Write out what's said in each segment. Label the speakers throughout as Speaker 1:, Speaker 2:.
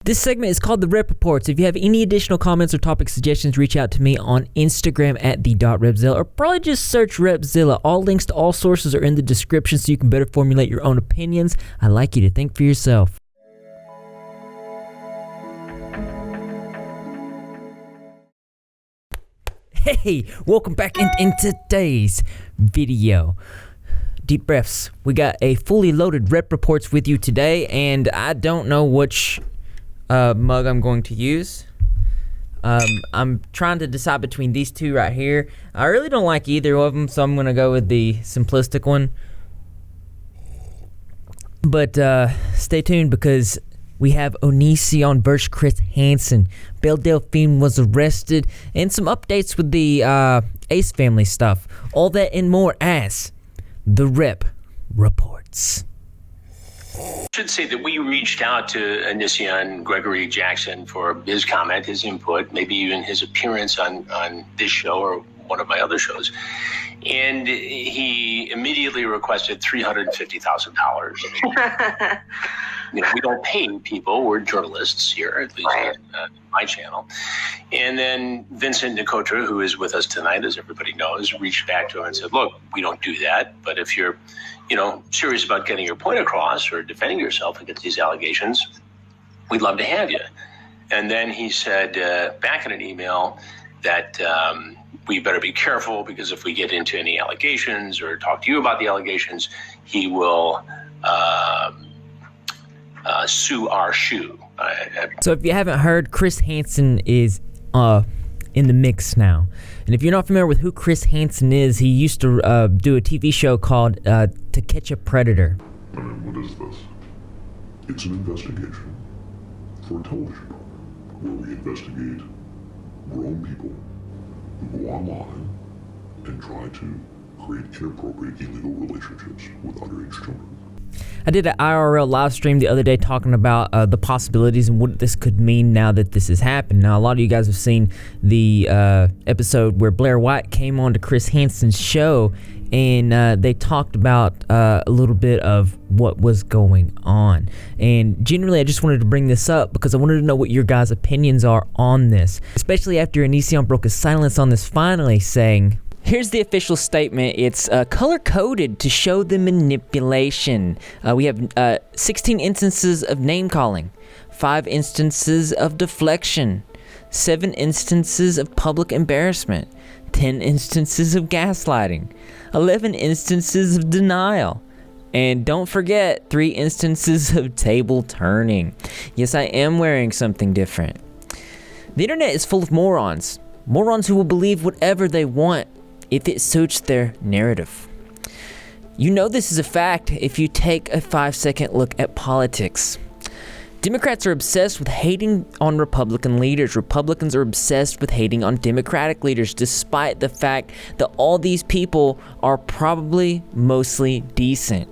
Speaker 1: This segment is called the Rep Reports. If you have any additional comments or topic suggestions, reach out to me on Instagram at @the.repzilla, or probably just search Repzilla. All links to all sources are in the description so you can better formulate your own opinions. I'd like you to think for yourself. Hey, welcome back in today's video. Deep breaths. We got a fully loaded Rep Reports with you today, and I don't know which mug I'm going to use. I'm trying to decide between these two right here. I really don't like either of them, so I'm going to go with the simplistic one. But stay tuned, because we have Onision Vs Chris Hansen. Belle Delphine was arrested, and some updates with the Ace family stuff. All that and more as the Rep Reports.
Speaker 2: I should say that we reached out to Onision Gregory Jackson for his comment, his input, maybe even his appearance on this show or one of my other shows. And he immediately requested $350,000. You know, we don't pay people. We're journalists here, at least on my channel. And then Vincent Nicotra, who is with us tonight, as everybody knows, reached back to him and said, look, we don't do that. But if you're, serious about getting your point across or defending yourself against these allegations, we'd love to have you. And then he said back in an email that we better be careful, because if we get into any allegations or talk to you about the allegations, he will sue our shoe.
Speaker 1: So if you haven't heard, Chris Hansen is in the mix now. And if you're not familiar with who Chris Hansen is, he used to do a TV show called To Catch a Predator.
Speaker 3: I mean, what is this? It's an investigation for a television program where we investigate grown people who go online and try to create inappropriate illegal relationships with underage children.
Speaker 1: I did an IRL live stream the other day talking about the possibilities and what this could mean now that this has happened. Now, a lot of you guys have seen the episode where Blair White came on to Chris Hansen's show, and they talked about a little bit of what was going on. And generally, I just wanted to bring this up because I wanted to know what your guys' opinions are on this, especially after Onision broke his silence on this finally, saying, here's the official statement. It's color-coded to show the manipulation. We have 16 instances of name-calling, 5 instances of deflection, 7 instances of public embarrassment, 10 instances of gaslighting, 11 instances of denial, and don't forget 3 instances of table turning. Yes, I am wearing something different. The internet is full of morons. Morons who will believe whatever they want if it suits their narrative. You know this is a fact if you take a 5-second look at politics. Democrats are obsessed with hating on Republican leaders. Republicans are obsessed with hating on Democratic leaders, despite the fact that all these people are probably mostly decent.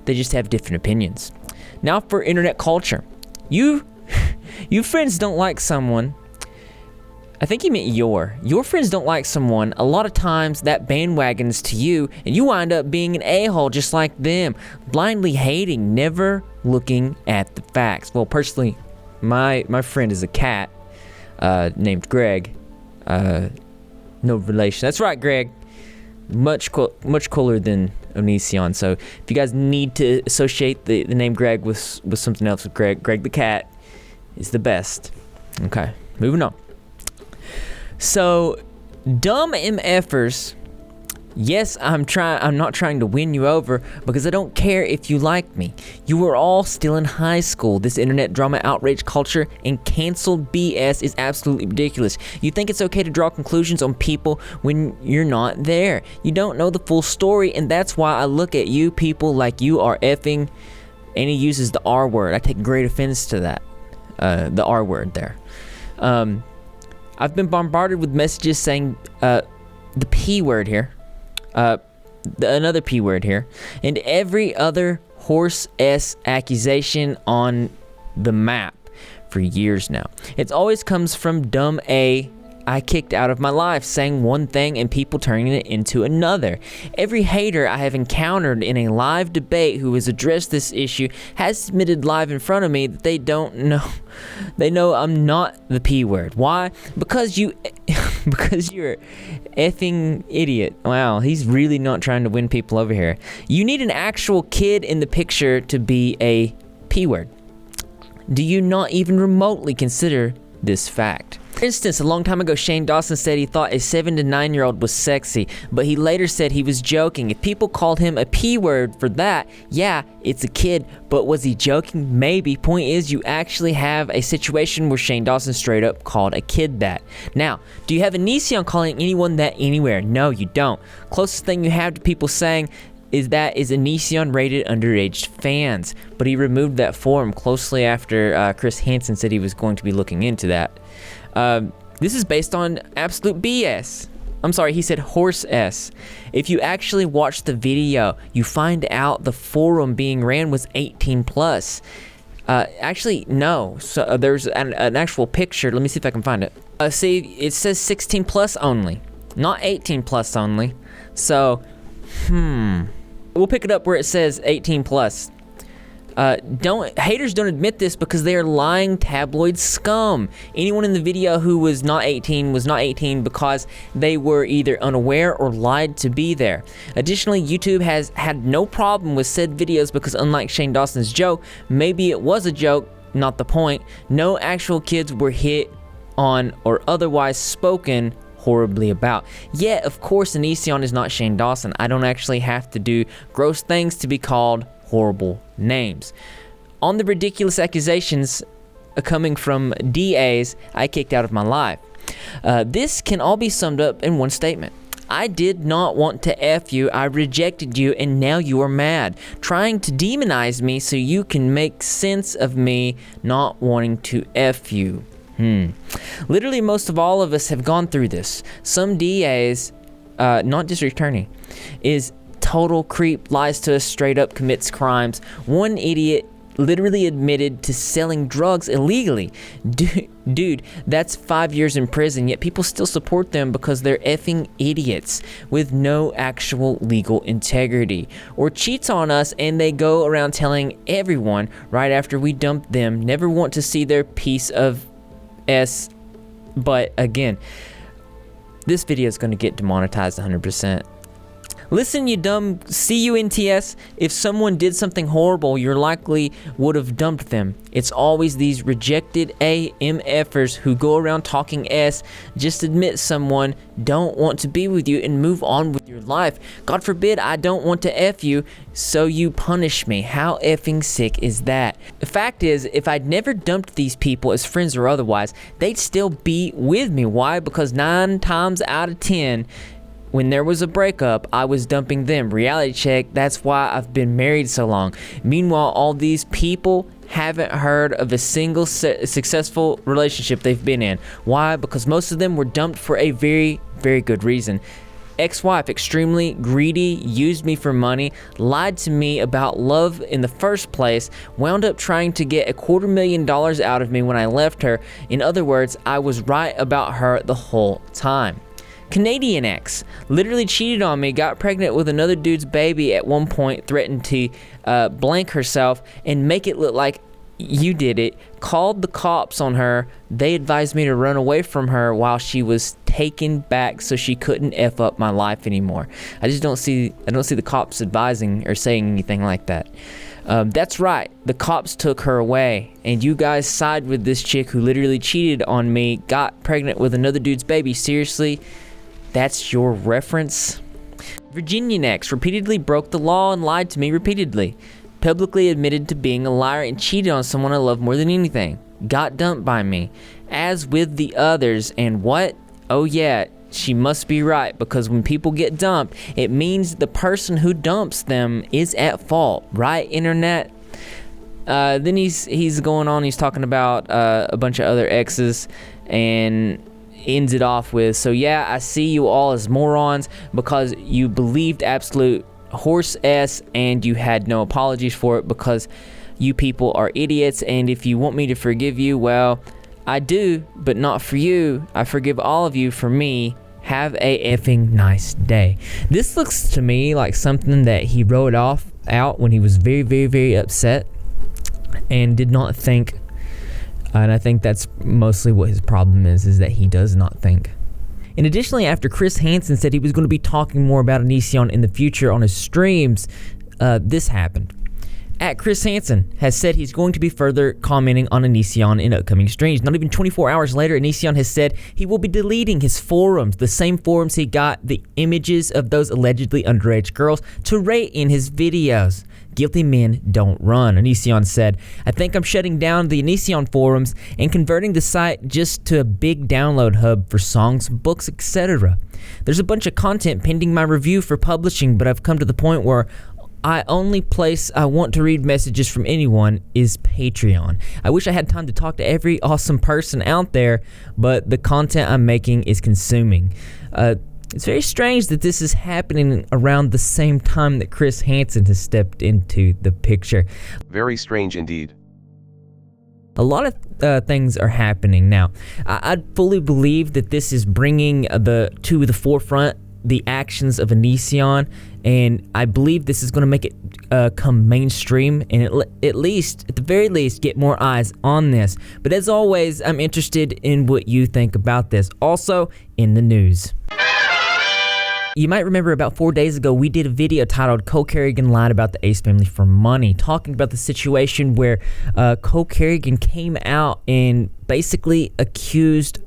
Speaker 1: They just have different opinions. Now for internet culture. You friends don't like someone. I think he meant your friends don't like someone. A lot of times that bandwagons to you, and you wind up being an a-hole just like them, blindly hating, never looking at the facts. Well, personally, my friend is a cat named Greg. No relation. That's right, Greg. Much cooler than Onision. So if you guys need to associate the name Greg with something else with Greg the cat is the best. Okay, moving on. So, dumb MFers, yes, I'm not trying to win you over, because I don't care if you like me. You were all still in high school. This internet drama, outrage culture, and canceled BS is absolutely ridiculous. You think it's okay to draw conclusions on people when you're not there. You don't know the full story, and that's why I look at you people like you are effing, and he uses the R word. I take great offense to that, the R word there. I've been bombarded with messages saying the P word here, another P word here, and every other horse-s accusation on the map for years now. It always comes from dumb A I kicked out of my life, saying one thing and people turning it into another. Every hater I have encountered in a live debate who has addressed this issue has admitted live in front of me that they don't know. They know I'm not the P word. Why? Because you're effing idiot. Wow, he's really not trying to win people over here. You need an actual kid in the picture to be a P word. Do you not even remotely consider this fact? For instance, a long time ago, Shane Dawson said he thought a 7 to 9 year old was sexy, but he later said he was joking. If people called him a P word for that, yeah, it's a kid, but was he joking? Maybe. Point is, you actually have a situation where Shane Dawson straight up called a kid that. Now, do you have Onision calling anyone that anywhere? No, you don't. Closest thing you have to people saying is Onision rated underage fans, but he removed that forum closely after Chris Hansen said he was going to be looking into that. This is based on absolute BS. I'm sorry, he said horse S. If you actually watch the video, you find out the forum being ran was 18 plus. Actually, no. So there's an actual picture. Let me see if I can find it. See, it says 16 plus only, not 18 plus only. So, we'll pick it up where it says 18 plus. Haters don't admit this because they are lying tabloid scum. Anyone in the video who was not 18 because they were either unaware or lied to be there. Additionally, YouTube has had no problem with said videos because unlike Shane Dawson's joke, maybe it was a joke, not the point, no actual kids were hit on or otherwise spoken horribly about. Yet, of course, Onision is not Shane Dawson. I don't actually have to do gross things to be called horrible names. On the ridiculous accusations coming from DAs I kicked out of my life. This can all be summed up in one statement. I did not want to F you, I rejected you, and now you are mad, trying to demonize me so you can make sense of me not wanting to F you. Literally most of all of us have gone through this. Some DAs, not district attorney, is total creep, lies to us straight up, commits crimes. One idiot literally admitted to selling drugs illegally. Dude, that's 5 years in prison, yet people still support them because they're effing idiots with no actual legal integrity. Or cheats on us and they go around telling everyone right after we dump them, never want to see their piece of S. But again, this video is going to get demonetized 100%. Listen, you dumb CUNTS, if someone did something horrible, you likely would have dumped them. It's always these rejected AMFers who go around talking S. Just admit someone don't want to be with you and move on with your life. God forbid I don't want to F you, so you punish me. How effing sick is that? The fact is, if I'd never dumped these people as friends or otherwise, they'd still be with me. Why? Because 9 times out of 10, when there was a breakup, I was dumping them. Reality check, that's why I've been married so long. Meanwhile, all these people haven't heard of a single successful relationship they've been in. Why? Because most of them were dumped for a very, very good reason. Ex-wife, extremely greedy, used me for money, lied to me about love in the first place, wound up trying to get $250,000 out of me when I left her. In other words, I was right about her the whole time. Canadian ex literally cheated on me, got pregnant with another dude's baby at one point, threatened to blank herself and make it look like you did it, called the cops on her. They advised me to run away from her while she was taken back so she couldn't F up my life anymore. I don't see the cops advising or saying anything like that. That's right, the cops took her away, and you guys side with this chick who literally cheated on me, got pregnant with another dude's baby. Seriously? That's your reference? Virginian ex repeatedly broke the law and lied to me repeatedly. Publicly admitted to being a liar and cheated on someone I love more than anything. Got dumped by me. As with the others, and what? Oh yeah, she must be right, because when people get dumped, it means the person who dumps them is at fault. Right, internet? Then he's going on, he's talking about a bunch of other exes, and ends it off with, so yeah, I see you all as morons because you believed absolute horse S and you had no apologies for it because you people are idiots, and if you want me to forgive you, well, I do, but not for you. I forgive all of you for me. Have a effing nice day. This looks to me like something that he wrote out when he was very, very, very upset and did not think. And I think that's mostly what his problem is that he does not think. And additionally, after Chris Hansen said he was going to be talking more about Onision in the future on his streams, this happened. At Chris Hansen has said he's going to be further commenting on Onision in upcoming streams. Not even 24 hours later, Onision has said he will be deleting his forums, the same forums he got the images of those allegedly underage girls to rate in his videos. Guilty men don't run. Onision said, I think I'm shutting down the Onision forums and converting the site just to a big download hub for songs, books, etc. There's a bunch of content pending my review for publishing, but I've come to the point where only place I want to read messages from anyone is Patreon. I wish I had time to talk to every awesome person out there, but the content I'm making is consuming. It's very strange that this is happening around the same time that Chris Hansen has stepped into the picture.
Speaker 4: Very strange indeed.
Speaker 1: A lot of things are happening now. I fully believe that this is bringing to the forefront the actions of Onision, and I believe this is going to make it come mainstream and at the very least get more eyes on this. But as always, I'm interested in what you think about this. Also in the news, you might remember about 4 days ago we did a video titled Cole Carrigan Lied About the Ace Family for Money, talking about the situation where Cole Carrigan came out and basically accused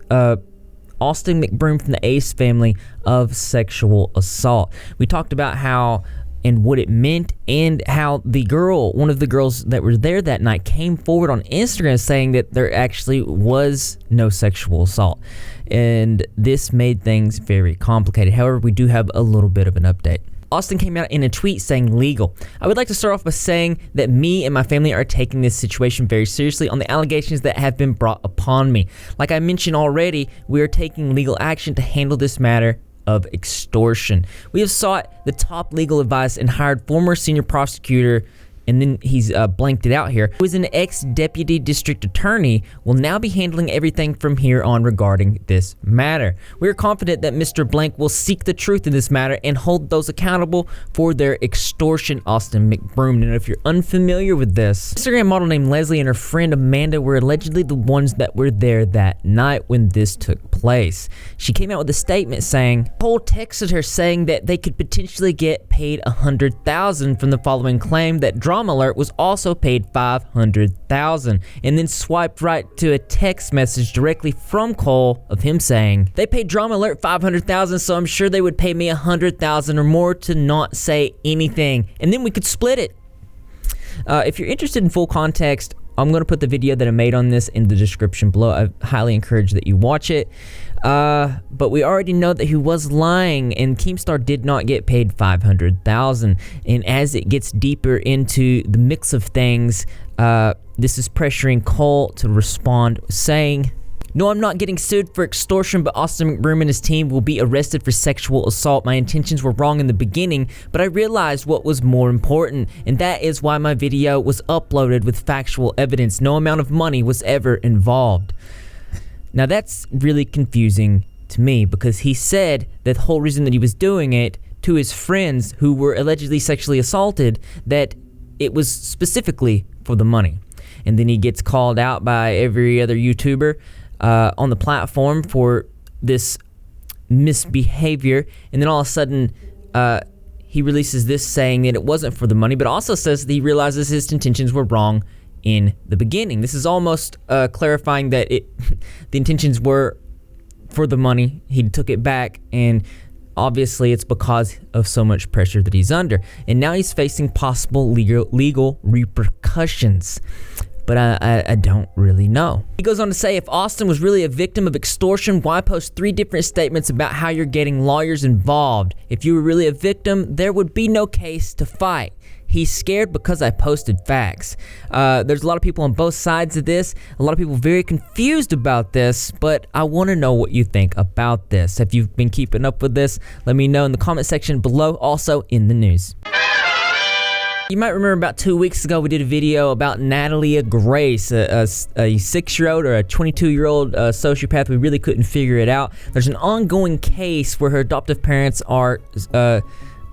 Speaker 1: Austin Mcbroom from the Ace family of sexual assault. We talked about how and what it meant, and how one of the girls that were there that night came forward on Instagram saying that there actually was no sexual assault. And this made things very complicated. However, we do have a little bit of an update. Austin came out in a tweet saying legal. I would like to start off by saying that me and my family are taking this situation very seriously on the allegations that have been brought upon me. Like I mentioned already, we are taking legal action to handle this matter of extortion. We have sought the top legal advice and hired former senior prosecutor, and then he's blanked it out here, who is an ex-deputy district attorney, will now be handling everything from here on regarding this matter. We are confident that Mr. Blank will seek the truth in this matter and hold those accountable for their extortion. Austin Mcbroom. And if you're unfamiliar with this, Instagram model named Leslie and her friend Amanda were allegedly the ones that were there that night when this took place. She came out with a statement saying, Cole texted her saying that they could potentially get paid $100,000 from the following claim that Drama Alert was also paid $500,000, and then swiped right to a text message directly from Cole of him saying, they paid Drama Alert $500,000, so I'm sure they would pay me $100,000 or more to not say anything, and then we could split it. If you're interested in full context, I'm going to put the video that I made on this in the description below. I highly encourage that you watch it. But we already know that he was lying, and Keemstar did not get paid $500,000. And as it gets deeper into the mix of things, this is pressuring Cole to respond, saying, no, I'm not getting sued for extortion, but Austin Mcbroom and his team will be arrested for sexual assault. My intentions were wrong in the beginning, but I realized what was more important, and that is why my video was uploaded with factual evidence. No amount of money was ever involved. Now that's really confusing to me, because he said that the whole reason that he was doing it to his friends who were allegedly sexually assaulted, that it was specifically for the money. And then he gets called out by every other YouTuber on the platform for this misbehavior, and then all of a sudden he releases this saying that it wasn't for the money, but also says that he realizes his intentions were wrong in the beginning. This is almost clarifying that the intentions were for the money. He took it back, and obviously it's because of so much pressure that he's under, and now he's facing possible legal repercussions. But I don't really know. He goes on to say, if Austin was really a victim of extortion, why post 3 different statements about how you're getting lawyers involved? If you were really a victim, there would be no case to fight. He's scared because I posted facts. There's a lot of people on both sides of this. A lot of people very confused about this, but I want to know what you think about this. If you've been keeping up with this, let me know in the comment section below, also in the news. You might remember about 2 weeks ago we did a video about Natalia Grace, a 6-year-old or a 22-year-old sociopath. We really couldn't figure it out. There's an ongoing case where her adoptive parents are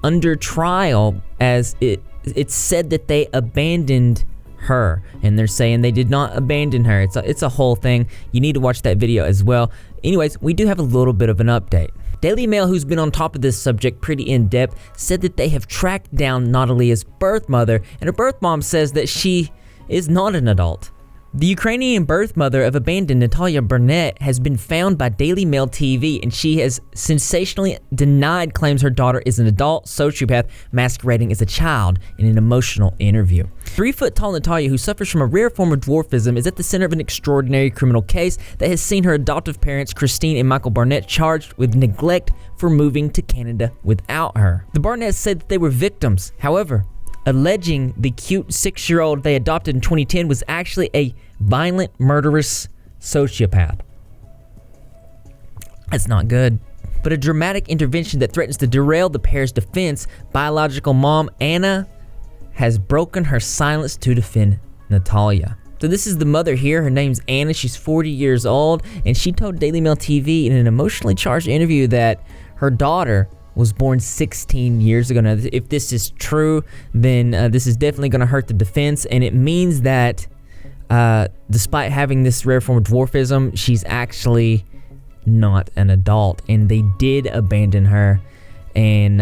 Speaker 1: under trial, as it's said that they abandoned her, and they're saying they did not abandon her. It's a whole thing. You need to watch that video as well. Anyways, we do have a little bit of an update. Daily Mail, who's been on top of this subject pretty in-depth, said that they have tracked down Natalia's birth mother, and her birth mom says that she is not an adult. The Ukrainian birth mother of abandoned Natalia Barnett has been found by Daily Mail TV, and she has sensationally denied claims her daughter is an adult sociopath masquerading as a child in an emotional interview. 3-foot-tall Natalia, who suffers from a rare form of dwarfism, is at the center of an extraordinary criminal case that has seen her adoptive parents, Christine and Michael Barnett, charged with neglect for moving to Canada without her. The Barnetts said that they were victims, however, alleging the cute 6-year-old they adopted in 2010 was actually a violent, murderous sociopath. That's not good. But a dramatic intervention that threatens to derail the pair's defense, biological mom Anna has broken her silence to defend Natalia. So this is the mother here. Her name's Anna. She's 40 years old, and she told Daily Mail TV in an emotionally charged interview that her daughter was born 16 years ago. Now, if this is true, then this is definitely going to hurt the defense, and it means that despite having this rare form of dwarfism, she's actually not an adult, and they did abandon her. And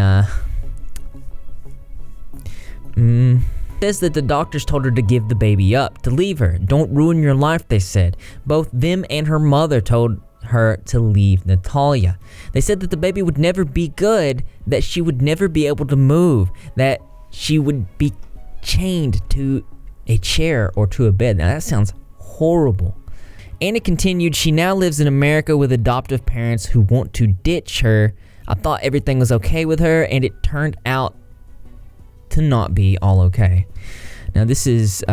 Speaker 1: says that the doctors told her to give the baby up, to leave her. Don't ruin your life, they said. Both them and her mother told her to leave Natalia. They said that the baby would never be good, that she would never be able to move, that she would be chained to a chair or to a bed. Now that sounds horrible. And it continued, she now lives in America with adoptive parents who want to ditch her. I thought everything was okay with her, and it turned out to not be all okay. Now this is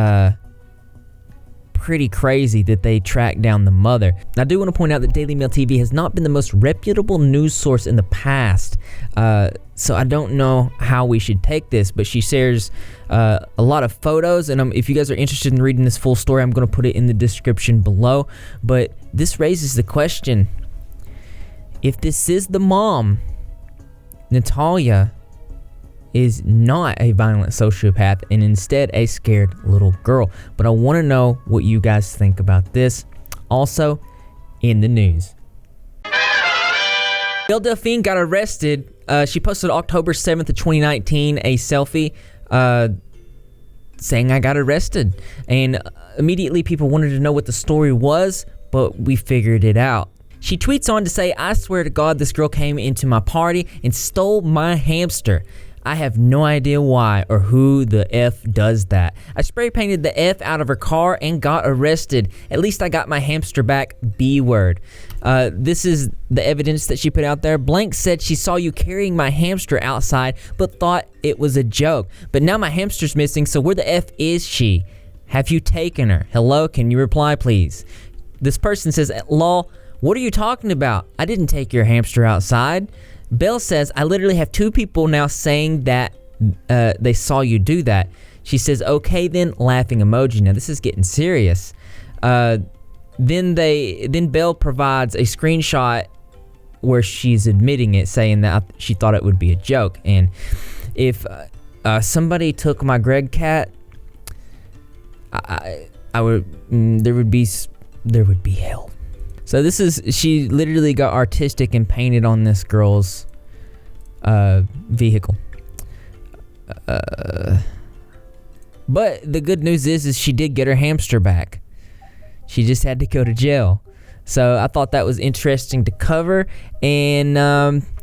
Speaker 1: pretty crazy that they tracked down the mother. Now, I do want to point out that Daily Mail TV has not been the most reputable news source in the past, so I don't know how we should take this, but she shares a lot of photos, and if you guys are interested in reading this full story, I'm going to put it in the description below. But this raises the question, if this is the mom, Natalia is not a violent sociopath and instead a scared little girl. But I want to know what you guys think about this. Also, in the news, Belle Delphine got arrested. She posted October 7th of 2019 a selfie saying, "I got arrested." And immediately people wanted to know what the story was, but we figured it out. She tweets on to say, "I swear to God, this girl came into my party and stole my hamster. I have no idea why or who the F does that. I spray painted the F out of her car and got arrested. At least I got my hamster back, B word." This is the evidence that she put out there. Blank said, "She saw you carrying my hamster outside, but thought it was a joke. But now my hamster's missing, so where the F is she? Have you taken her? Hello, can you reply, please?" This person says, "Lol, what are you talking about? I didn't take your hamster outside." Belle says, "I literally have 2 people now saying that they saw you do that." She says, "Okay then," laughing emoji. Now this is getting serious. Then Belle provides a screenshot where she's admitting it, saying that she thought it would be a joke. And if somebody took my Greg cat, I would there would be hell. So this is, she literally got artistic and painted on this girl's vehicle. But the good news is she did get her hamster back. She just had to go to jail. So I thought that was interesting to cover, and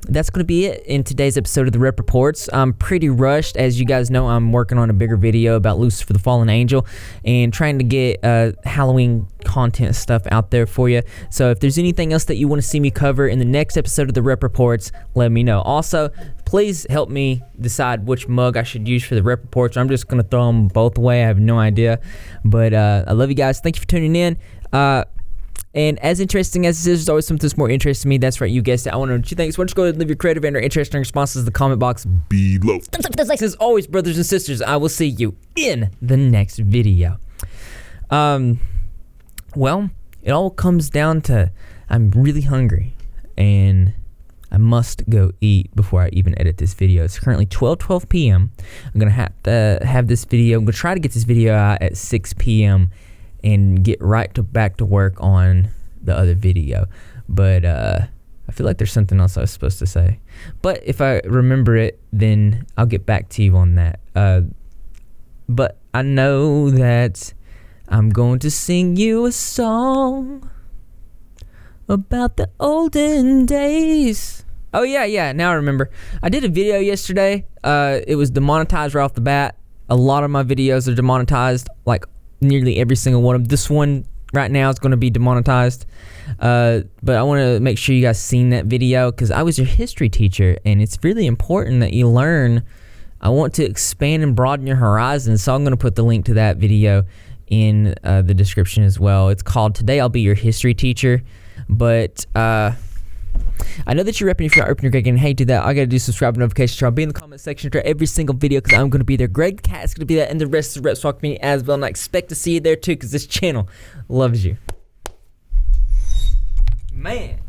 Speaker 1: that's going to be it in today's episode of the Rep Reports. I'm pretty rushed. As you guys know, I'm working on a bigger video about Lucifer the Fallen Angel and trying to get Halloween content stuff out there for you. So if there's anything else that you want to see me cover in the next episode of the Rep Reports, let me know. Also, please help me decide which mug I should use for the Rep Reports. I'm just going to throw them both away. I have no idea. But I love you guys. Thank you for tuning in. And as interesting as this is, there's always something that's more interesting to me. That's right, you guessed it. I want to know what you think. So why don't you go ahead and leave your creative and or interesting responses in the comment box below. As always, brothers and sisters, I will see you in the next video. Well, it all comes down to I'm really hungry and I must go eat before I even edit this video. It's currently 12 p.m. I'm going to have to have this video. I'm going to try to get this video out at 6 p.m. and get back to work on the other video. But I feel like there's something else I was supposed to say. But if I remember it, then I'll get back to you on that. But I know that I'm going to sing you a song about the olden days. Oh yeah, now I remember. I did a video yesterday. It was demonetized right off the bat. A lot of my videos are demonetized, like nearly every single one of them. This one right now is going to be demonetized. But I want to make sure you guys seen that video because I was your history teacher and it's really important that you learn. I want to expand and broaden your horizons, so I'm going to put the link to that video in the description as well. It's called Today I'll Be Your History Teacher. But I know that you're repping if you're not repping your Greg, and hey, do that. I gotta do subscribe notifications. I'll be in the comment section for every single video because I'm gonna be there. Greg the Cat's gonna be there, and the rest of the Repzilla community as well. And I expect to see you there too because this channel loves you. Man.